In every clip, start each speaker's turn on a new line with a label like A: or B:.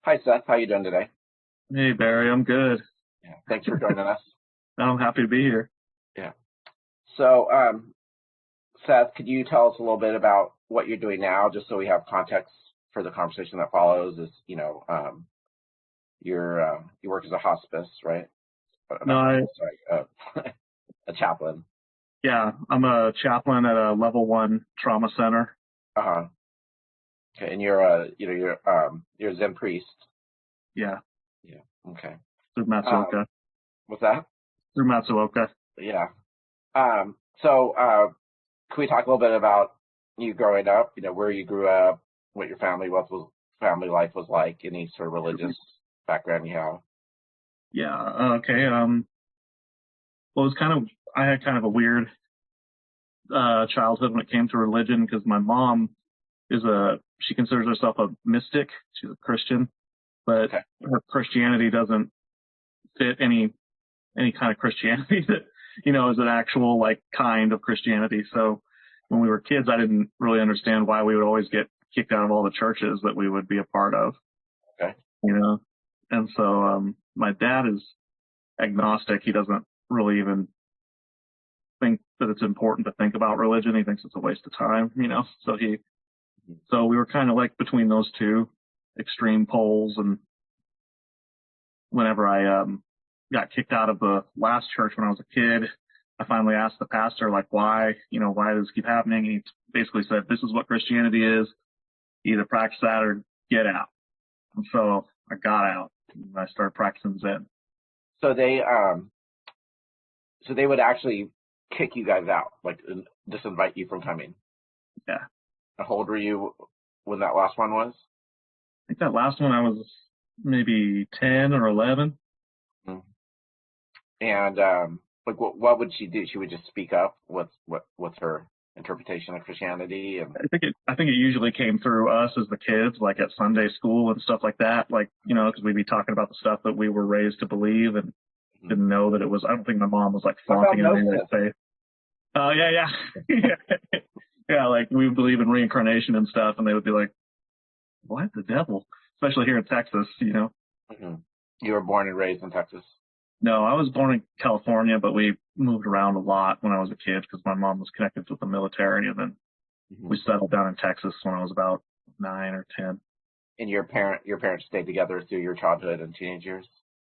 A: Hi, Seth. How you doing today?
B: Hey Barry, I'm good.
A: Yeah. Thanks for joining us.
B: I'm happy to be here.
A: Yeah. So, Seth, could you tell us a little bit about what you're doing now, just so we have context for the conversation that follows? You work as a hospice, right?
B: No,
A: Not hospice, sorry, a chaplain.
B: yeah, I'm a chaplain at a level one trauma center.
A: Uh-huh. Okay, and you're a Zen priest.
B: Yeah,
A: Yeah. Okay.
B: through
A: Um,
B: Matsuoka.
A: what's that?
B: Through Matsuoka.
A: Yeah. So, can we talk a little bit about you growing up? Where you grew up, what your family life was like, any sort of religious background you have?
B: Yeah, okay. Well, I had kind of a weird childhood when it came to religion because my mom she considers herself a mystic. She's a Christian, but
A: Okay.
B: her Christianity doesn't fit any kind of Christianity that, is an actual like kind of Christianity. So when we were kids, I didn't really understand why we would always get kicked out of all the churches that we would be a part of,
A: Okay.
B: you know? And so, my dad is agnostic. He doesn't really even think that it's important to think about religion. He thinks it's a waste of time, so we were kind of like between those two extreme poles. And whenever I, got kicked out of the last church when I was a kid, I finally asked the pastor, like, why does this keep happening? And he basically said, this is what Christianity is. Either practice that or get out. And so I got out and I started practicing Zen.
A: So they would actually kick you guys out, like disinvite you from coming.
B: Yeah.
A: How old were you when that last one was?
B: I think that last one I was maybe 10 or 11.
A: Mhm. And like, what would she do? She would just speak up. What's her interpretation of Christianity? And
B: I think it usually came through us as the kids, like at Sunday school and stuff like that. Like, because we'd be talking about the stuff that we were raised to believe and didn't know that it was, I don't think my mom was like
A: what about
B: flaunting any of
A: gnosis?
B: that faith. Oh, yeah. Yeah, like we believe in reincarnation and stuff, and they would be like, "What? The devil?" Especially here in Texas.
A: Hmm. You were born and raised in Texas.
B: No, I was born in California, but we moved around a lot when I was a kid because my mom was connected with the military, and then
A: Hmm.
B: we settled down in Texas when I was about 9 or 10.
A: And your parents stayed together through your childhood and teenage years.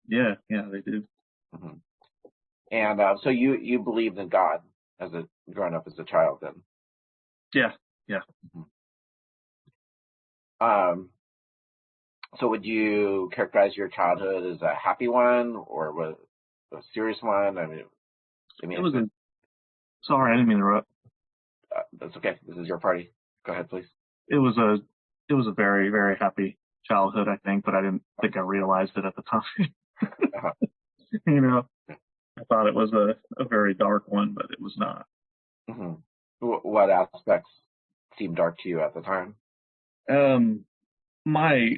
B: Yeah, they did.
A: Hmm. And so you believed in God as a growing up as a child, then.
B: Yeah, yeah.
A: Mhm. Um, so would you characterize your childhood as a happy one or was a serious one?
B: It was a. Sorry, I didn't mean to interrupt.
A: That's okay. This is your party. Go ahead, please.
B: It was a. It was a very, very happy childhood, I think, but I didn't think I realized it at the time.
A: Uh-huh.
B: you know, I thought it was a very dark one, but it was not.
A: Hmm. What aspects seemed dark to you at the time?
B: Um, my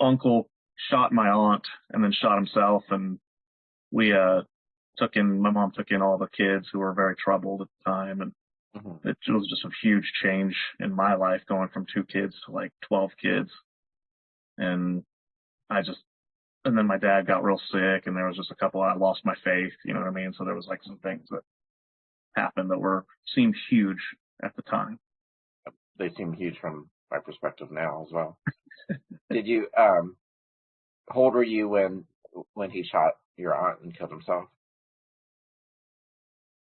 B: uncle shot my aunt and then shot himself, and we my mom took in all the kids who were very troubled at the time, and
A: Hmm.
B: it was just a huge change in my life going from 2 kids to like 12 kids. And I just, and then my dad got real sick, and there was just a couple, I lost my faith, you know what I mean? So there was like some things that happened that seemed huge at the time.
A: They seem huge from my perspective now as well. Did you how old were you when he shot your aunt and killed himself?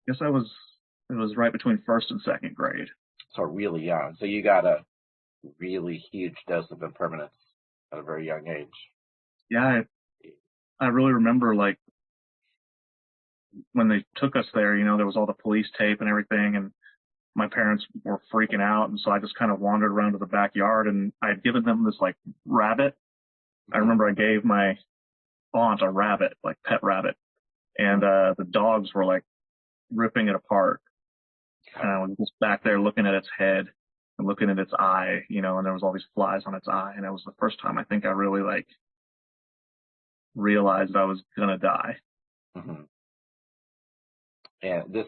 B: Guess it was right between first and second grade.
A: So really young. So you got a really huge dose of impermanence at a very young age.
B: Yeah, I really remember like when they took us there, there was all the police tape and everything, and my parents were freaking out. And so I just kind of wandered around to the backyard, and I had given them this like rabbit. I
A: Hmm.
B: remember I gave my aunt a rabbit, like pet rabbit, and the dogs were like ripping it apart. And I was just back there looking at its head and looking at its eye, and there was all these flies on its eye. And it was the first time I think I really like realized I was gonna die.
A: Hmm. And this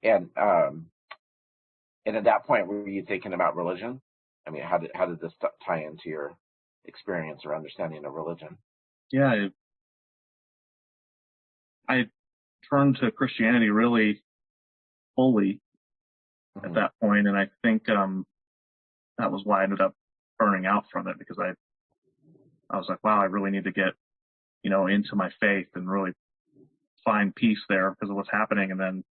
A: and um and at that point, were you thinking about religion? I mean, how did this tie into your experience or understanding of religion?
B: Yeah, I turned to Christianity really fully at that point, and I think that was why I ended up burning out from it, because I was like, wow, I really need to get, into my faith and really find peace there because of what's happening, and then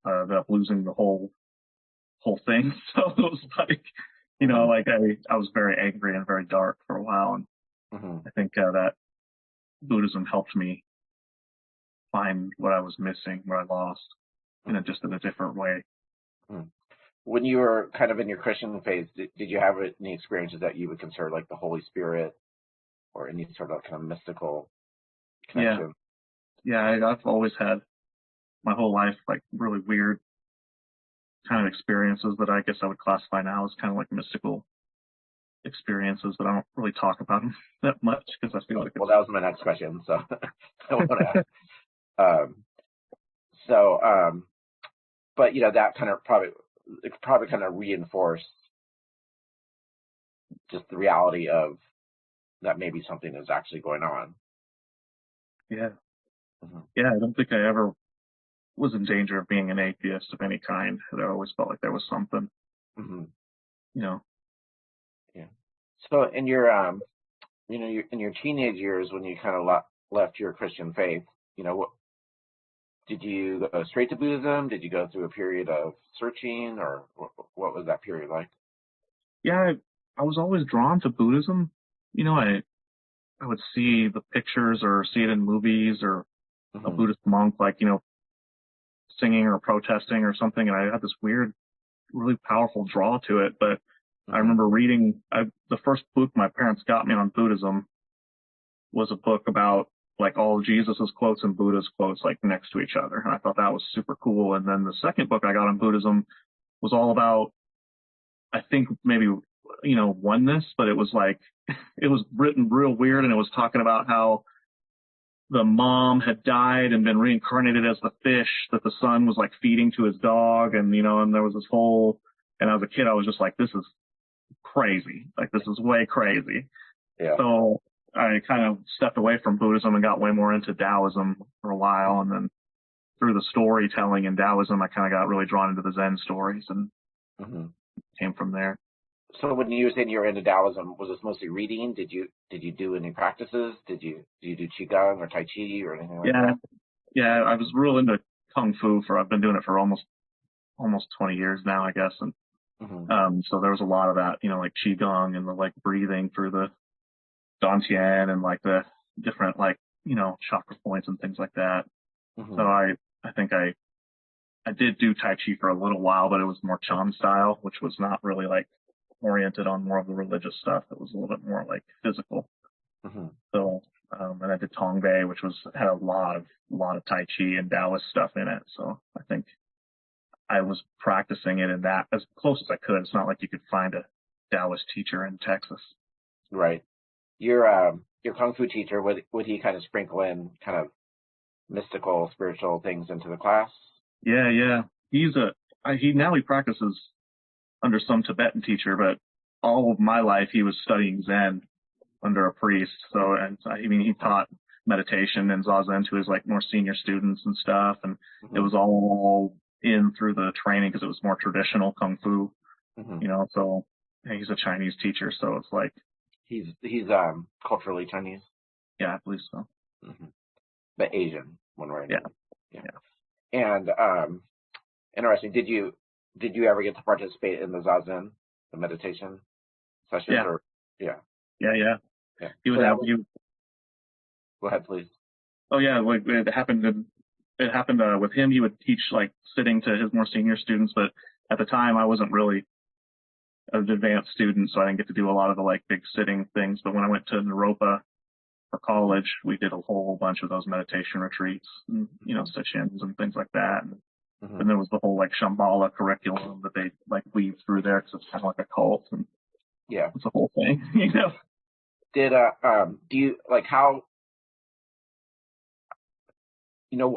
B: ended up losing the whole thing. So it was like, like I was very angry and very dark for a while, and I think that Buddhism helped me find what I was missing, what I lost, just in a different way.
A: When you were kind of in your Christian phase, did you have any experiences that you would consider like the Holy Spirit or any sort of kind of mystical connection?
B: Yeah, I've always had my whole life like really weird kind of experiences that I guess I would classify now as kind of like mystical experiences, but I don't really talk about them that much because I feel like
A: that was my next question, so I want to ask. But that kind of probably kind of reinforced just the reality of that maybe something is actually going on.
B: Yeah. Yeah, I don't think I ever was in danger of being an atheist of any kind. I always felt like there was something. Yeah.
A: So in your in your teenage years, when you kind of left your Christian faith, what did you go straight to Buddhism? Did you go through a period of searching, or what was that period like?
B: Yeah, I was always drawn to Buddhism. I would see the pictures or see it in movies or a Buddhist monk, like, singing or protesting or something. And I had this weird, really powerful draw to it. But I remember reading the first book my parents got me on Buddhism was a book about like all Jesus's quotes and Buddha's quotes like next to each other. And I thought that was super cool. And then the second book I got on Buddhism was all about, I think maybe, oneness, but it was like, it was written real weird. And it was talking about how the mom had died and been reincarnated as the fish that the son was like feeding to his dog. And, and there was this whole, and as a kid, I was just like, this is crazy. Like, this is way crazy.
A: Yeah.
B: So I kind of stepped away from Buddhism and got way more into Taoism for a while. And then through the storytelling in Taoism, I kind of got really drawn into the Zen stories and came from there.
A: So when you were saying you were into Taoism, was this mostly reading? Did you do any practices? Did you do Qigong or Tai Chi or anything like that?
B: Yeah, I was real into Kung Fu I've been doing it for almost 20 years now, I guess. And so there was a lot of that, like Qigong and the like breathing through the Dantian and like the different like, chakra points and things like that. So I think I did do Tai Chi for a little while, but it was more Chan style, which was not really like oriented on more of the religious stuff. It was a little bit more like physical. So, and I did Tongbei, which had a lot of Tai Chi and Taoist stuff in it. So I think I was practicing it in that as close as I could. It's not like you could find a Taoist teacher in Texas.
A: Right. Your Kung Fu teacher, would he kind of sprinkle in kind of mystical, spiritual things into the class?
B: Yeah. He practices under some Tibetan teacher, but all of my life he was studying Zen under a priest. So, and he taught meditation and Zazen to his like more senior students and stuff. And it was all in through the training because it was more traditional Kung Fu, so he's a Chinese teacher. So it's like,
A: he's culturally Chinese.
B: Yeah, I believe so.
A: But Asian, one way or another.
B: Yeah.
A: And interesting. Did you ever get to participate in the Zazen, the meditation sessions?
B: Yeah.
A: Yeah.
B: He would have you.
A: Go ahead, please.
B: Oh yeah, it happened with him. He would teach like sitting to his more senior students, but at the time I wasn't really an advanced student, so I didn't get to do a lot of the like big sitting things. But when I went to Naropa for college, we did a whole bunch of those meditation retreats, and, sessions and things like that. And there was the whole like Shambhala curriculum that they like weave through there because it's kind of like a cult, and it's a whole thing,
A: Did do you like how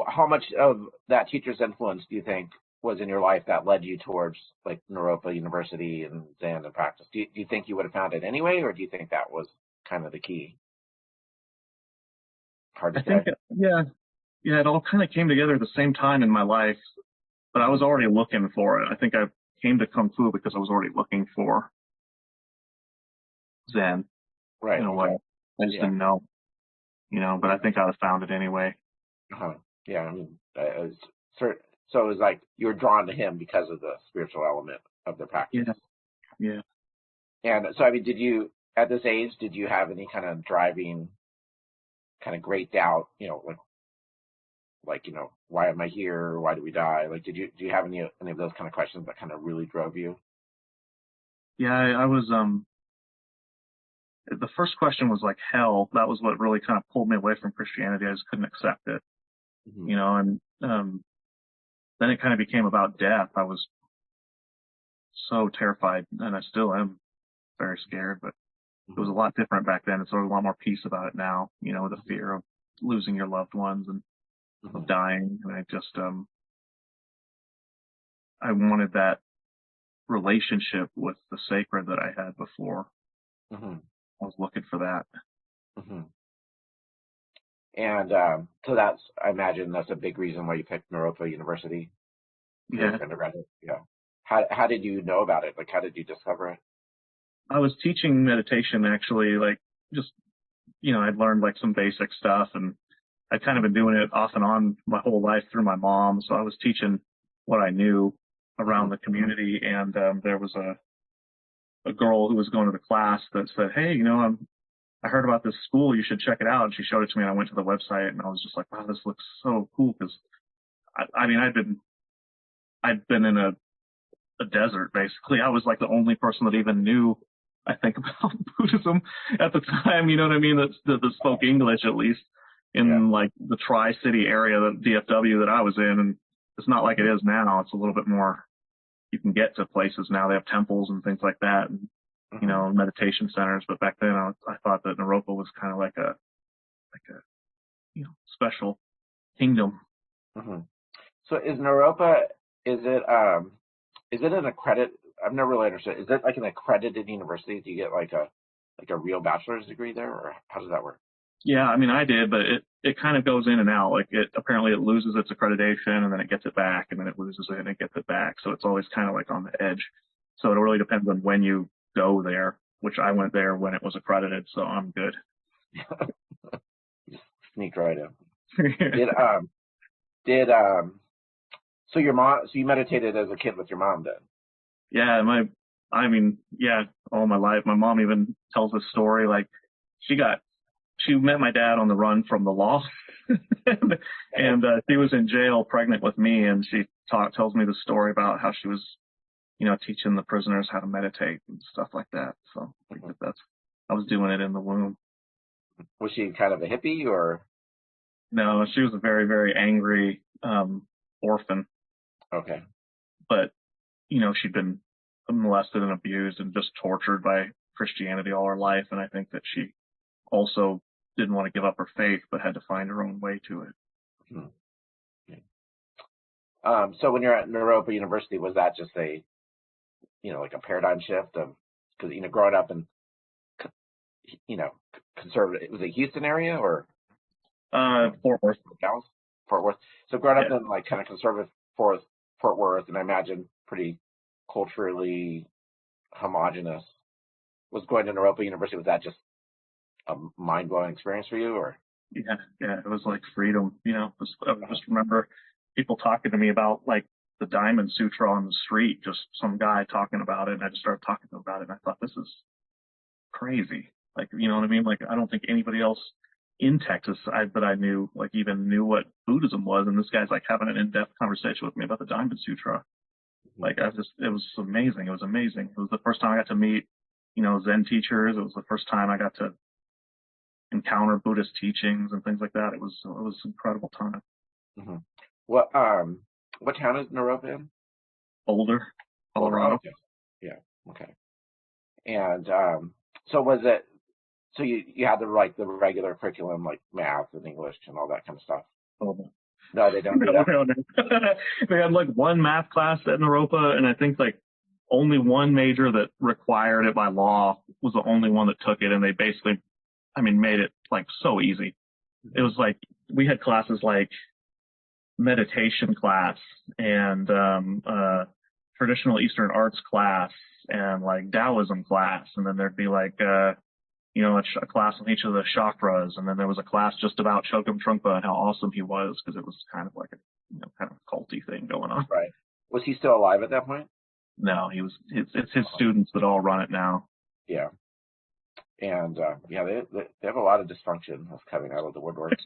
A: how much of that teacher's influence do you think was in your life that led you towards like Naropa University and Zen and practice? Do you think you would have found it anyway, or do you think that was kind of the key? Hard to
B: I
A: say.
B: think, it all kind of came together at the same time in my life, but I was already looking for it. I think I came to Kung Fu because I was already looking for Zen.
A: Right.
B: In a way. I just didn't know, but I think I'd have found it anyway.
A: Yeah, I mean, so it was like you were drawn to him because of the spiritual element of the practice.
B: Yeah.
A: And so, I mean, at this age, did you have any kind of driving, kind of great doubt, like, why am I here? Why do we die? Like, do you have any of those kind of questions that kind of really drove you?
B: Yeah, I was, the first question was like hell. That was what really kind of pulled me away from Christianity. I just couldn't accept it, and then it kind of became about death. I was so terrified, and I still am very scared, but it was a lot different back then. It's a lot more peace about it now, the fear of losing your loved ones and of dying. And I just, I wanted that relationship with the sacred that I had before. I was looking for that.
A: And so I imagine that's a big reason why you picked Naropa University.
B: Yeah.
A: Undergraduate. Yeah. How did you know about it? Like, how did you discover it?
B: I was teaching meditation actually, like just, I'd learned like some basic stuff, and I'd kind of been doing it off and on my whole life through my mom. So I was teaching what I knew around the community, and there was a girl who was going to the class that said, hey, I heard about this school, you should check it out. And she showed it to me, and I went to the website, and I was just like, wow, this looks so cool. Because I mean, I'd been in a desert, basically. I was like the only person that even knew, I think, about Buddhism at the time, you know what I mean, that spoke English, at least in like the Tri-City area, the DFW that I was in. And it's not like it is now. It's a little bit more, you can get to places now. They have temples and things like that, and meditation centers. But back then I thought that Naropa was kind of like a special kingdom.
A: So is Naropa, is it an accredited? I've never really understood. Is it like an accredited university? Do you get like a real bachelor's degree there, or how does that work?
B: Yeah, I mean, I did, but it kind of goes in and out. Like apparently it loses its accreditation, and then it gets it back, and then it loses it and it gets it back. So it's always kind of like on the edge. So it really depends on when you go there, which I went there when it was accredited, so I'm good.
A: Sneak right in. So your mom, so you meditated as a kid with your mom then?
B: Yeah, all my life. My mom even tells this story, like she met my dad on the run from the law, and she was in jail pregnant with me, and she tells me the story about how she was, teaching the prisoners how to meditate and stuff like that. So I think I was doing it in the womb.
A: Was she kind of a hippie, or?
B: No, she was a very, very angry orphan.
A: Okay.
B: But, she'd been molested and abused and just tortured by Christianity all her life. And I think that she also didn't want to give up her faith, but had to find her own way to it.
A: So when you're at Naropa University, was that just like a paradigm shift of, because, growing up in, conservative, was it Houston area or?
B: Fort Worth.
A: Dallas? Fort Worth. So growing up in like kind of conservative Fort Worth, and I imagine pretty culturally homogenous, was going to Naropa University, was that just a mind-blowing experience for you, or?
B: Yeah, it was like freedom, I just remember people talking to me about like the Diamond Sutra on the street, just some guy talking about it, and I just started talking to him about it, and I thought, this is crazy. Like, you know what I mean? Like, I don't think anybody else in Texas that I knew, like, even knew what Buddhism was, and this guy's like having an in-depth conversation with me about the Diamond Sutra. Like, it was amazing. It was amazing. It was the first time I got to meet, Zen teachers. It was the first time I got to encounter Buddhist teachings and things like that. It was an incredible time.
A: What town is Naropa in?
B: Boulder, Colorado.
A: Okay. Yeah. Okay. And so was it? So you had the regular curriculum, like math and English and all that kind of stuff. No, they don't do
B: No,
A: that.
B: no, no. They had like one math class at Naropa, and I think like only one major that required it by law was the only one that took it, and they basically, I mean, made it like so easy. It was like we had classes like meditation class and traditional Eastern arts class and like Taoism class, and then there'd be like a class on each of the chakras, and then there was a class just about Chogyam Trungpa and how awesome he was, because it was kind of like a kind of culty thing going on.
A: Right. Was he still alive at that point?
B: No, he was. It's his students that all run it now.
A: Yeah. And they have a lot of dysfunction that's coming out of the woodwork.
B: It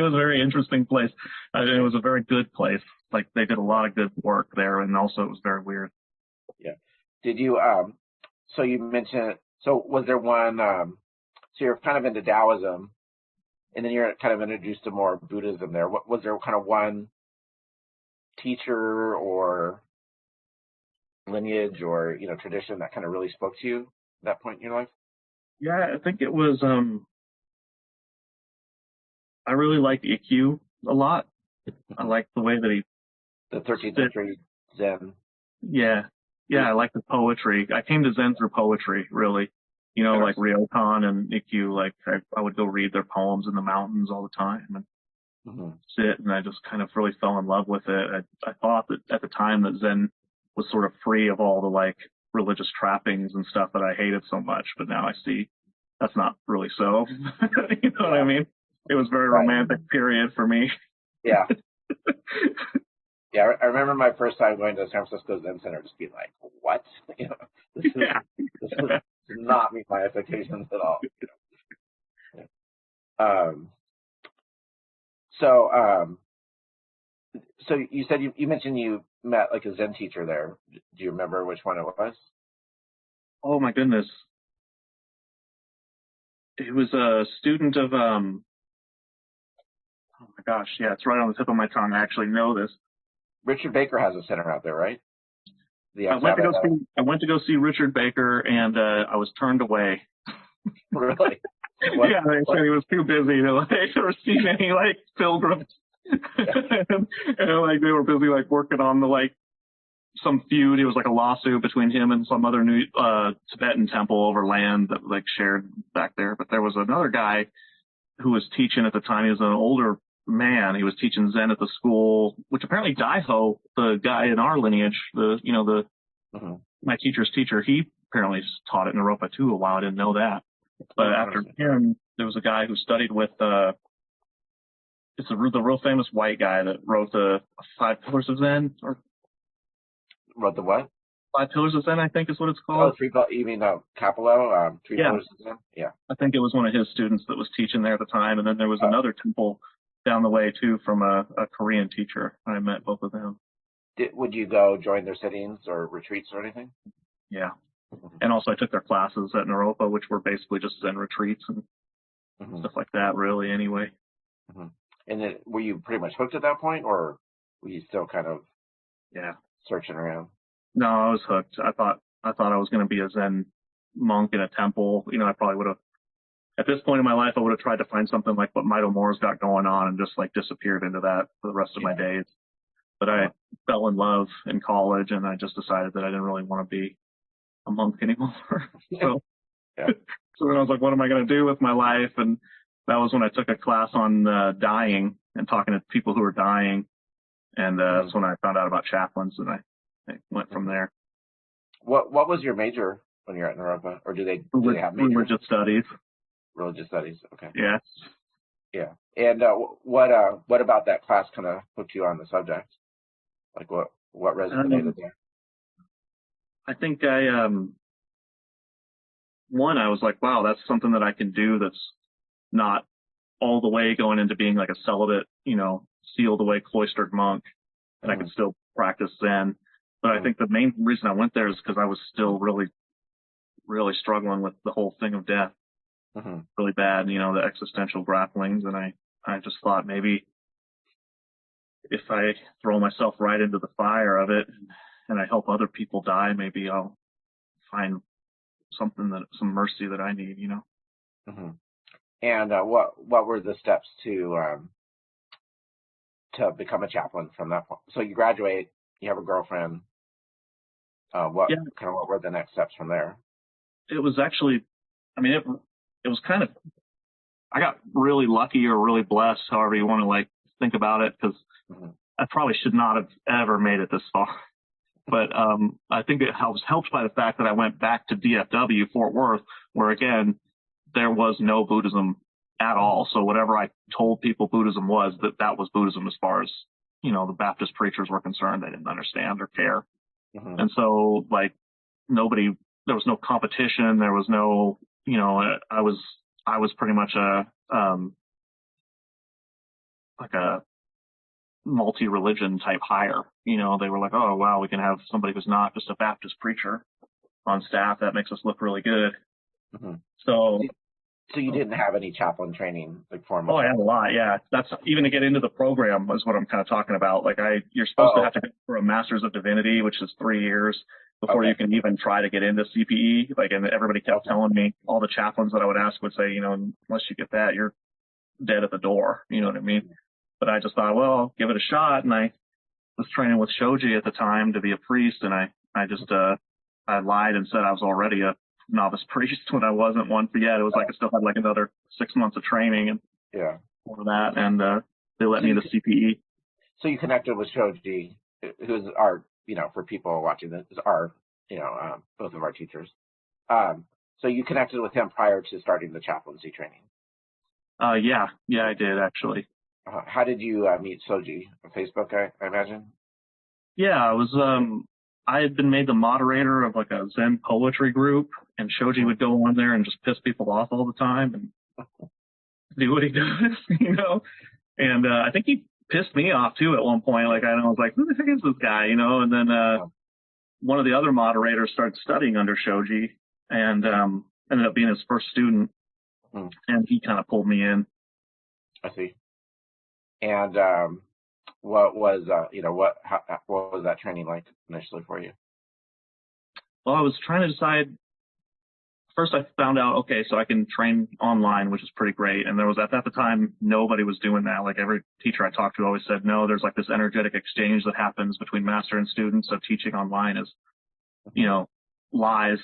B: was a very interesting place. It was a very good place. Like they did a lot of good work there, and also it was very weird.
A: Yeah. Did you so you mentioned, so was there one so you're kind of into Taoism, and then you're kind of introduced to more Buddhism there. What was there kind of one teacher or lineage or tradition that kind of really spoke to you at that point in your life?
B: Yeah, I think it was. I really liked Ikkyu a lot. I liked the way that he.
A: The 13th century Zen.
B: Yeah, I like the poetry. I came to Zen through poetry, really. Like Ryokan and Ikkyu, like I would go read their poems in the mountains all the time and sit, and I just kind of really fell in love with it. I thought that at the time that Zen was sort of free of all the like religious trappings and stuff that I hated so much, but now I see that's not really so. You know what I mean? It was a very romantic period for me.
A: Yeah. Yeah, I remember my first time going to San Francisco Zen Center, just being like, "What? This does not meet my expectations at all." So you said you mentioned you met like a Zen teacher there. Do you remember which one it was?
B: Oh my goodness, it was a student of oh my gosh, yeah, it's right on the tip of my tongue. I actually know this.
A: Richard Baker has a center out there, right?
B: I went to go see Richard Baker, and I was turned away.
A: Really?
B: Yeah, they said he was too busy to receive any like pilgrims, and like they were busy like working on the some feud. It was like a lawsuit between him and some other new Tibetan temple over land that like shared back there. But there was another guy who was teaching at the time. He was an older man. He was teaching Zen at the school, which apparently Daiho, the guy in our lineage, my teacher's teacher, he apparently taught at Naropa too a while. I didn't know that. But after him, there was a guy who studied with the real famous white guy that wrote the 5 Pillars of Zen, or
A: wrote the what?
B: 5 Pillars of Zen, I think is what it's called.
A: Oh, you mean Capello? 3 Pillars of Zen? Yeah.
B: I think it was one of his students that was teaching there at the time, and then there was another temple down the way too from a Korean teacher. I met both of them.
A: Would you go join their sittings or retreats or anything?
B: Yeah. And also I took their classes at Naropa, which were basically just Zen retreats and stuff like that, really, anyway.
A: And then were you pretty much hooked at that point, or were you still kind of searching around?
B: No, I was hooked. I thought I was going to be a Zen monk in a temple. I probably would have, at this point in my life, I would have tried to find something like what Maito Moore's got going on and just like disappeared into that for the rest of my days. But I fell in love in college, and I just decided that I didn't really want to be a monk anymore. So then I was like, what am I going to do with my life? And that was when I took a class on dying and talking to people who were dying. And that's when I found out about chaplains, and I went from there.
A: What was your major when you're at Naropa? Or do they have majors?
B: Religious studies.
A: Religious studies, okay.
B: Yeah.
A: Yeah. And what about that class kind of hooked you on the subject? Like what resonated there?
B: I think I was like, wow, that's something that I can do that's not all the way going into being like a celibate, sealed away cloistered monk, and I could still practice Zen. But I think the main reason I went there is because I was still really, really struggling with the whole thing of death. Really bad, the existential grapplings. And I just thought maybe if I throw myself right into the fire of it and I help other people die, maybe I'll find some mercy that I need, And
A: what were the steps to to become a chaplain from that point? So you graduate, you have a girlfriend.
B: Yeah,
A: What were the next steps from there?
B: it was actually, I mean, it was kind of, I got really lucky or really blessed, however you want to like think about it, because I probably should not have ever made it this far. But I think it was helped by the fact that I went back to DFW, Fort Worth, where again, there was no Buddhism at all. So whatever I told people Buddhism was, that was Buddhism as far as, you know, the Baptist preachers were concerned. They didn't understand or care. And so like there was no competition. There was no, you know, I was pretty much like a multi-religion type hire. You know, they were like, oh, wow, we can have somebody who's not just a Baptist preacher on staff. That makes us look really good. So
A: you didn't have any chaplain training, like formal?
B: Oh, I had a lot. Yeah. That's even to get into the program is what I'm kind of talking about. Like you're supposed to have to go for a Master's of Divinity, which is 3 years before you can even try to get into CPE. Like, and everybody kept telling me, all the chaplains that I would ask would say, you know, unless you get that, you're dead at the door. You know what I mean? But I just thought, well, I'll give it a shot. And I was training with Shoji at the time to be a priest. And I just, I lied and said I was already a novice priest when I wasn't one yet. It was like I still had like another 6 months of training and for that. And, they let me into CPE.
A: So you connected with Shoji, who's our, you know, for people watching this, is our, you know, both of our teachers. So you connected with him prior to starting the chaplaincy training?
B: Yeah, I did actually.
A: How did you meet Shoji? On Facebook, I imagine?
B: Yeah, I had been made the moderator of like a Zen poetry group, and Shoji would go on there and just piss people off all the time and do what he does, you know? And I think he pissed me off too at one point. Like I was like, who the heck is this guy, you know? And then one of the other moderators started studying under Shoji and ended up being his first student, and he kind of pulled me in.
A: I see. And what was what was that training like initially for you?
B: Well, I was trying to decide. First, I found out, okay, so I can train online, which is pretty great. And there was at the time, nobody was doing that. Like every teacher I talked to always said, no, there's like this energetic exchange that happens between master and student. So teaching online is, you know, lies.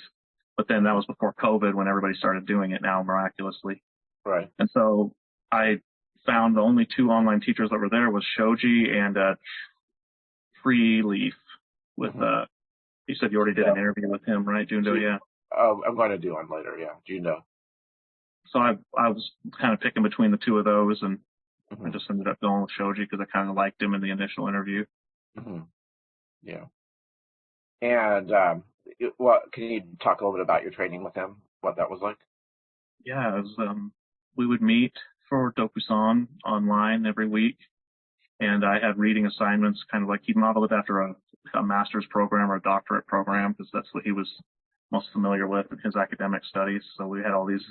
B: But then that was before COVID when everybody started doing it now miraculously.
A: Right.
B: And so I found the only 2 online teachers that were there was Shoji and Free Leaf with, you said you already did an interview with him, right, Jundo? Yeah.
A: I'm going to do one later, yeah, Jundo.
B: So I was kind of picking between the 2 of those, and I just ended up going with Shoji because I kind of liked him in the initial interview.
A: Yeah. And can you talk a little bit about your training with him, what that was like?
B: Yeah, it was, we would meet for Dokusan online every week, and I had reading assignments, kind of like he modeled it after a master's program or a doctorate program because that's what he was most familiar with in his academic studies. So we had all these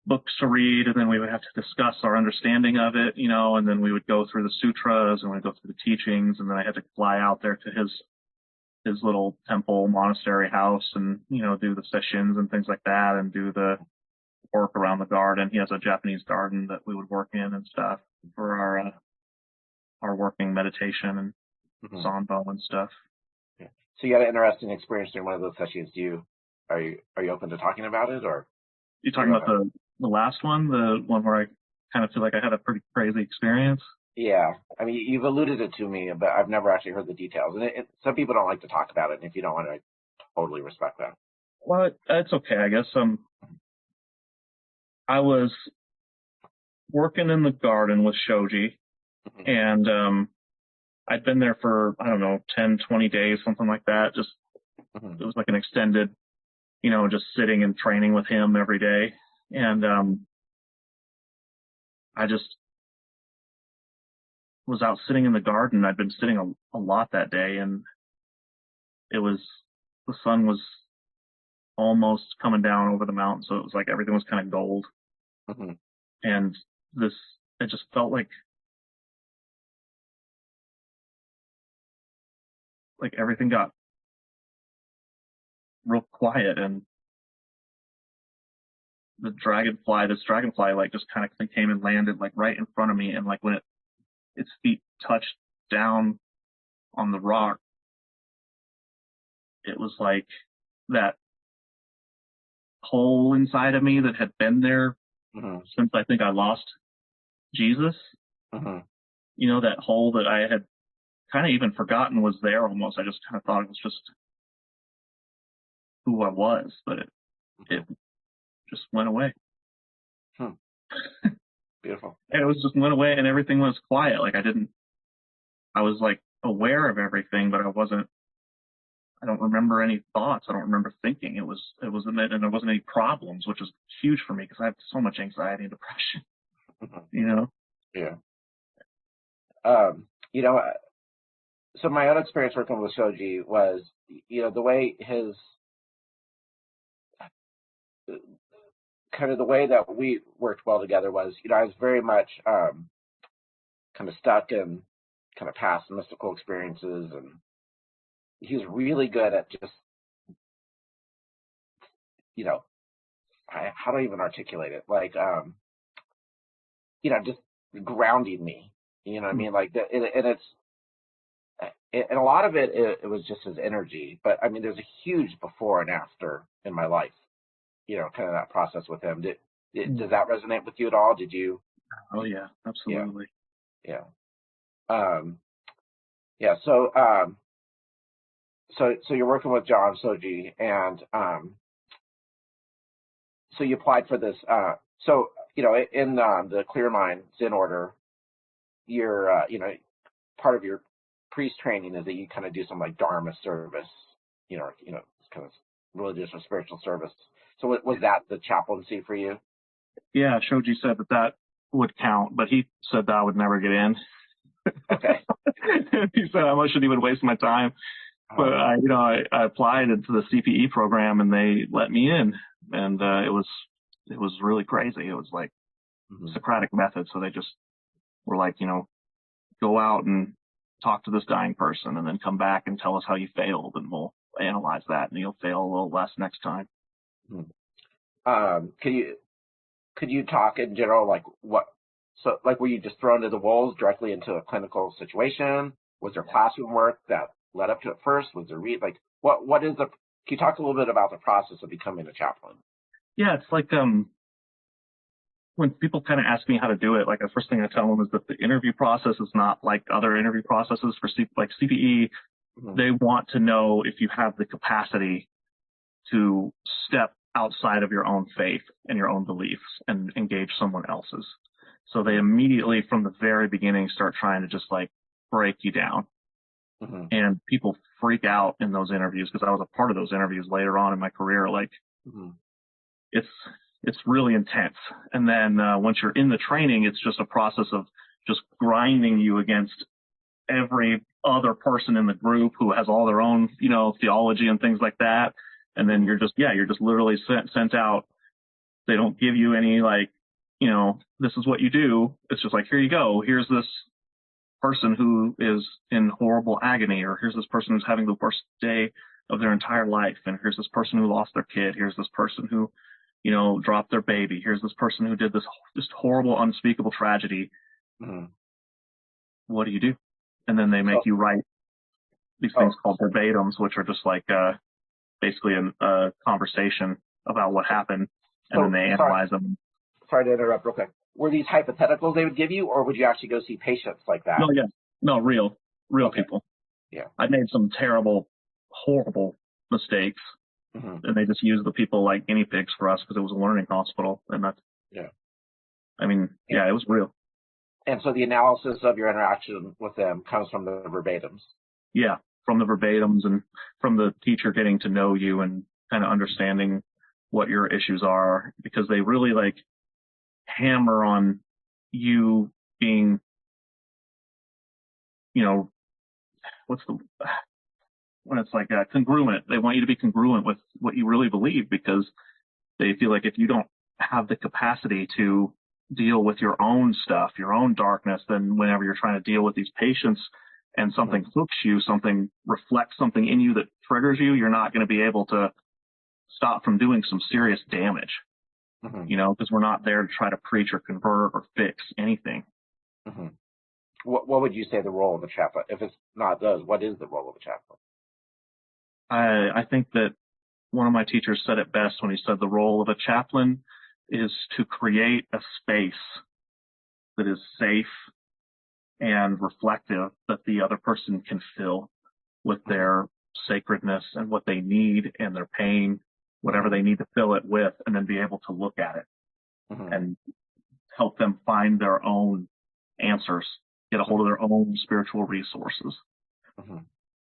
B: books to read, and then we would have to discuss our understanding of it, you know, and then we would go through the sutras and we'd go through the teachings, and then I had to fly out there to his little temple monastery house and, you know, do the sessions and things like that and do the work around the garden. He has a Japanese garden that we would work in and stuff for our working meditation and Sanbo and stuff.
A: Yeah. So you had an interesting experience during one of those sessions. Are you open to talking about it, or?
B: You talking about the last one, the one where I kind of feel like I had a pretty crazy experience?
A: Yeah. I mean, you've alluded it to me, but I've never actually heard the details. And some people don't like to talk about it. And if you don't want to, I totally respect that.
B: Well, it's okay, I guess. I was working in the garden with Shoji, and I'd been there for, I don't know, 10, 20 days, something like that. Just, it was like an extended, you know, just sitting and training with him every day. And I just was out sitting in the garden. I'd been sitting a lot that day, and the sun was almost coming down over the mountain. So it was like everything was kind of gold. And it just felt like everything got real quiet, and this dragonfly like just kind of came and landed like right in front of me, and like when its feet touched down on the rock, it was like that hole inside of me that had been there since I think I lost Jesus. You know, that hole that I had kind of even forgotten was there almost. I just kind of thought it was just who I was, but it just went away.
A: Beautiful.
B: And it was just went away and everything was quiet. Like I was like aware of everything, but I don't remember any thoughts. I don't remember thinking. And there wasn't any problems, which was huge for me because I have so much anxiety and depression, you know?
A: Yeah. You know, so my own experience working with Shoji was, you know, the way the way that we worked well together was, you know, I was very much kind of stuck in kind of past mystical experiences, and he was really good at just, you know, how do I even articulate it? Like, you know, just grounding me, you know what I mean? Like, and a lot of it was just his energy, but I mean, there's a huge before and after in my life, you know, kind of that process with him. Does that resonate with you at all? Did you?
B: Oh yeah, absolutely.
A: Yeah. Yeah. So you're working with John Shoji, and so you applied for this. So, you know, in the Clear Mind Zen order, you're, you know, part of your priest training is that you kind of do some like Dharma service, you know, kind of religious or spiritual service. So was that the chaplaincy for you?
B: Yeah, Shoji said that would count, but he said that I would never get in.
A: Okay.
B: He said I shouldn't even waste my time. But I applied into the CPE program and they let me in, and it was really crazy. It was like Socratic method. So they just were like, you know, go out and talk to this dying person and then come back and tell us how you failed, and we'll analyze that, and you'll fail a little less next time.
A: Could you talk in general, like what? So, like, were you just thrown to the wolves directly into a clinical situation? Was there classroom work that led up to it first? Was there what is the? Can you talk a little bit about the process of becoming a chaplain?
B: Yeah, it's like when people kind of ask me how to do it, like the first thing I tell them is that the interview process is not like other interview processes for like CPE. They want to know if you have the capacity to step outside of your own faith and your own beliefs and engage someone else's. So they immediately from the very beginning start trying to just like break you down. And people freak out in those interviews because I was a part of those interviews later on in my career. Like it's really intense. And then once you're in the training, it's just a process of just grinding you against every other person in the group who has all their own, you know, theology and things like that. And then you're just literally sent out. They don't give you any like, you know, this is what you do. It's just like, here you go. Here's this person who is in horrible agony, or here's this person who's having the worst day of their entire life. And here's this person who lost their kid. Here's this person who, you know, dropped their baby. Here's this person who did this horrible, unspeakable tragedy. What do you do? And then they make you write these things called verbatims, which are just like basically a conversation about what happened, and then they analyze them.
A: Sorry to interrupt real quick. Were these hypotheticals they would give you, or would you actually go see patients like that?
B: No, real people.
A: Yeah.
B: I made some terrible, horrible mistakes, and they just used the people like guinea pigs for us because it was a learning hospital, and that's I mean, it was real.
A: And so the analysis of your interaction with them comes from the verbatims.
B: Yeah, from the verbatims and from the teacher getting to know you and kind of understanding what your issues are, because they really like hammer on you being, you know, when it's like congruent. They want you to be congruent with what you really believe, because they feel like if you don't have the capacity to deal with your own stuff, your own darkness, then whenever you're trying to deal with these patients and something hooks you, something reflects something in you that triggers you, you're not going to be able to stop from doing some serious damage. You know, because we're not there to try to preach or convert or fix anything.
A: What would you say the role of the chaplain? If it's not those, what is the role of the chaplain?
B: I think that one of my teachers said it best when he said the role of a chaplain is to create a space that is safe and reflective that the other person can fill with their sacredness and what they need and their pain, whatever they need to fill it with, and then be able to look at it and help them find their own answers, get a hold of their own spiritual resources.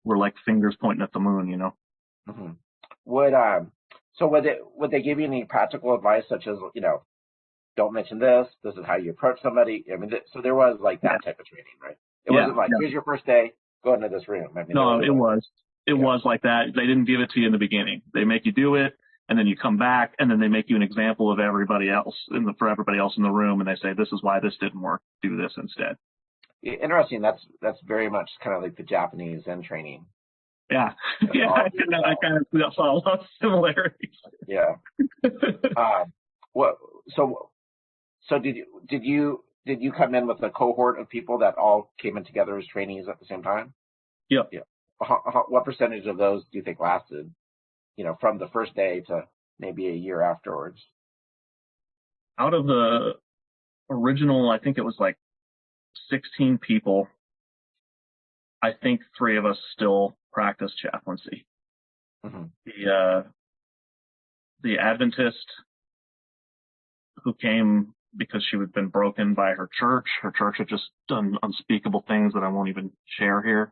B: We're like fingers pointing at the moon, you know.
A: Would they give you any practical advice, such as, you know, don't mention this, this is how you approach somebody? I mean, so there was like that type of training, right? It wasn't like, here's your first day, go into this room. I mean,
B: no, it was like that. They didn't give it to you in the beginning. They make you do it, and then you come back, and then they make you an example of everybody else for everybody else in the room, and they say, this is why this didn't work. Do this instead.
A: Interesting. That's very much kind of like the Japanese Zen training.
B: Yeah, I kind of saw a lot of similarities.
A: Yeah. So did you come in with a cohort of people that all came in together as trainees at the same time?
B: Yeah.
A: What percentage of those do you think lasted, you know, from the first day to maybe a year afterwards?
B: Out of the original, I think it was like 16 people. I think 3 of us still practice chaplaincy. The Adventist who came because she had been broken by her church. Her church had just done unspeakable things that I won't even share here.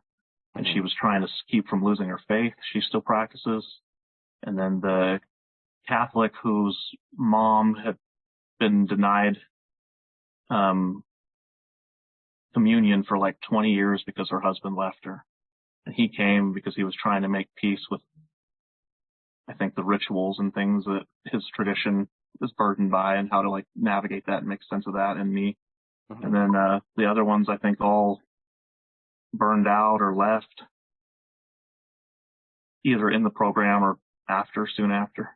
B: And she was trying to keep from losing her faith. She still practices. And then the Catholic whose mom had been denied communion for like 20 years because her husband left her. And he came because he was trying to make peace with, I think, the rituals and things that his tradition is burdened by, and how to like navigate that and make sense of that, and me. And then the other ones, I think, all burned out or left, either in the program or soon after.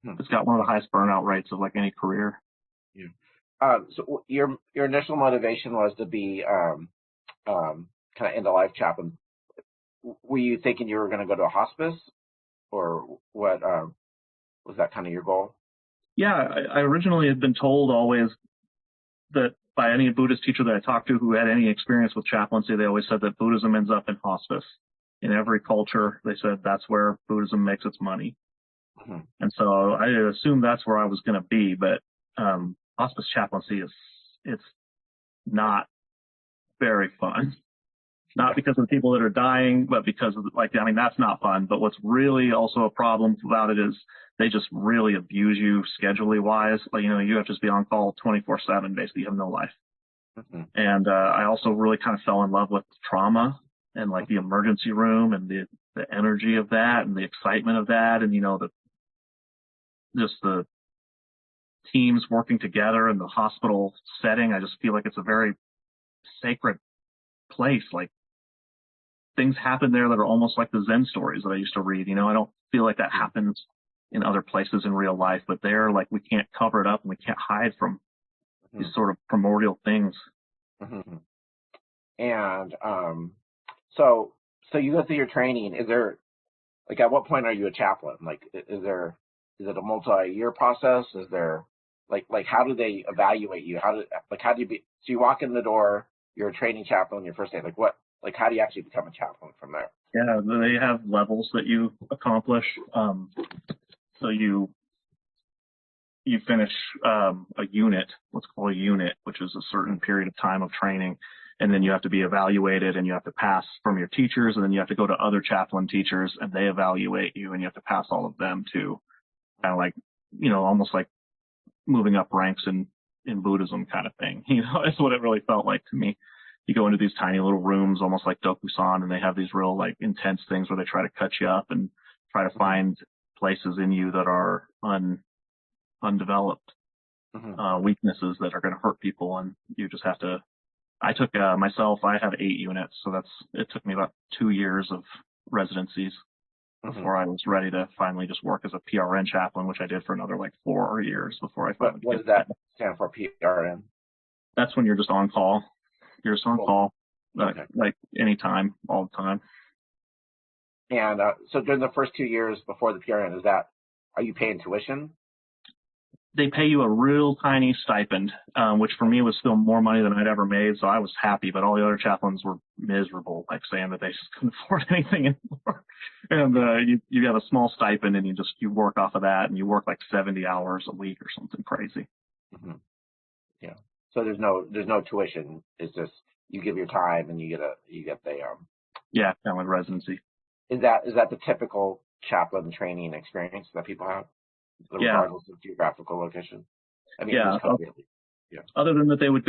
B: It's got one of the highest burnout rates of like any career.
A: So your initial motivation was to be kind of end of life chaplain. Were you thinking you were going to go to a hospice, or what? Was that kind of your goal?
B: Yeah, I originally had been told always that by any Buddhist teacher that I talked to who had any experience with chaplaincy, they always said that Buddhism ends up in hospice. In every culture, they said that's where Buddhism makes its money. And so I assumed that's where I was going to be, but hospice chaplaincy it's not very fun. Not because of the people that are dying, but because of, that's not fun. But what's really also a problem about it is they just really abuse you schedule wise. Like, you have to just be on call 24/7, basically. You have no life. And I also really kind of fell in love with trauma and like the emergency room and the energy of that and the excitement of that. And, just the teams working together in the hospital setting. I just feel like it's a very sacred place. Like, things happen there that are almost like the Zen stories that I used to read. I don't feel like that happens in other places in real life, but there, like, we can't cover it up and we can't hide from these sort of primordial things.
A: And so you go through your training. Is there, like, at what point are you a chaplain? Like, is it a multi-year process? Is there, like how do they evaluate you? How do you be? So you walk in the door, you're a training chaplain your first day. Like, how do you actually become a chaplain from there?
B: Yeah, they have levels that you accomplish. So you finish a unit, what's called a unit, which is a certain period of time of training, and then you have to be evaluated, and you have to pass from your teachers, and then you have to go to other chaplain teachers, and they evaluate you, and you have to pass all of them too. Kind of like, almost like moving up ranks in Buddhism kind of thing. That's what it really felt like to me. You go into these tiny little rooms, almost like Dokusan, and they have these real like intense things where they try to cut you up and try to find places in you that are undeveloped weaknesses that are going to hurt people, and you just have to. I took myself. I have 8 units, so it took me about 2 years of residencies before I was ready to finally just work as a PRN chaplain, which I did for another like 4 years before I finally.
A: What does that stand for, PRN?
B: That's when you're just on call. You're just on call, like anytime, all the time.
A: And so during the first 2 years before the PRN, are you paying tuition?
B: They pay you a real tiny stipend, which for me was still more money than I'd ever made. So I was happy, but all the other chaplains were miserable, like saying that they just couldn't afford anything anymore. And you have a small stipend, and you work off of that, and you work like 70 hours a week or something crazy.
A: Mm-hmm. Yeah. So there's no tuition. It's just you give your time and you get the
B: yeah, kind of like residency.
A: Is that the typical chaplain training experience that people have? Regardless of geographical location. I mean,
B: Other than that, they would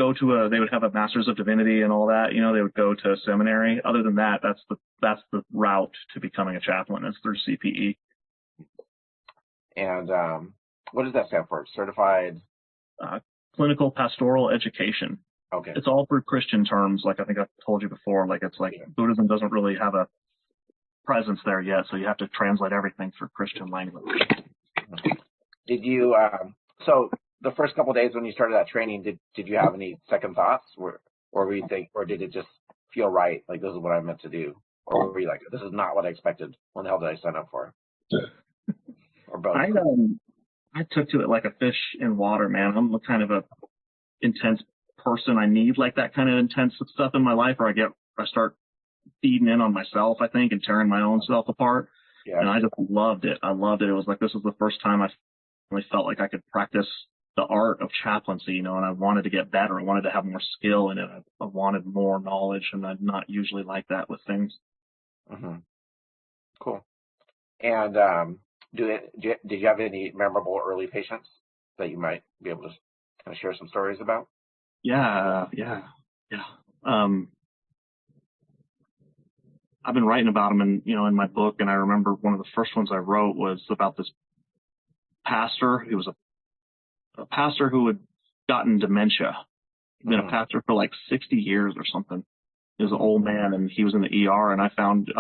B: have a Master's of Divinity and all that. They would go to seminary. Other than that, that's the route to becoming a chaplain is through CPE.
A: And what does that stand for? Certified
B: Clinical Pastoral Education.
A: Okay.
B: It's all through Christian terms, like I think I told you before. Like it's like Buddhism doesn't really have a presence there yet, so you have to translate everything for Christian language.
A: Did you, so the first couple of days when you started that training, did you have any second thoughts or did it just feel right? Like, this is what I meant to do? Or were you like, this is not what I expected? What the hell did I sign up for? Or both?
B: I took to it like a fish in water, man. I'm a kind of a intense person. I need like that kind of intense stuff in my life, or I start feeding in on myself, I think, and tearing my own self apart. Yeah. And I just loved it. I loved it. It was like, this was the first time I really felt like I could practice the art of chaplaincy, and I wanted to get better. I wanted to have more skill in it. I wanted more knowledge, and I'm not usually like that with things.
A: Mm-hmm. Cool. And did you have any memorable early patients that you might be able to kind of share some stories about?
B: Yeah. I've been writing about them in my book, and I remember one of the first ones I wrote was about this pastor. He was a pastor who had gotten dementia. He'd been a pastor for like 60 years or something. He was an old man, and he was in the ER, and I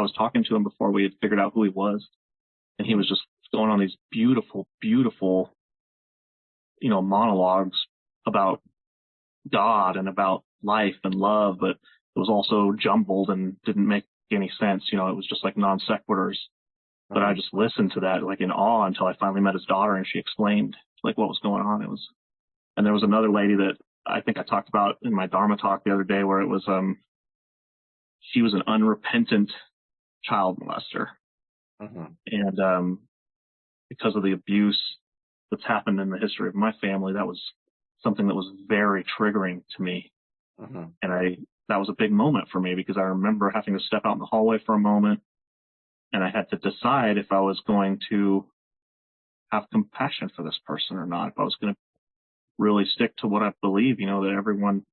B: was talking to him before we had figured out who he was, and he was just going on these beautiful, beautiful, monologues about God and about life and love, but it was also jumbled and didn't make any sense. It was just like non sequiturs. But I just listened to that like in awe until I finally met his daughter, and she explained like what was going on. And there was another lady that I think I talked about in my Dharma talk the other day, where it was she was an unrepentant child molester, and because of the abuse that's happened in the history of my family, that was something that was very triggering to me, and that was a big moment for me, because I remember having to step out in the hallway for a moment, and I had to decide if I was going to have compassion for this person or not, if I was going to really stick to what I believe, that everyone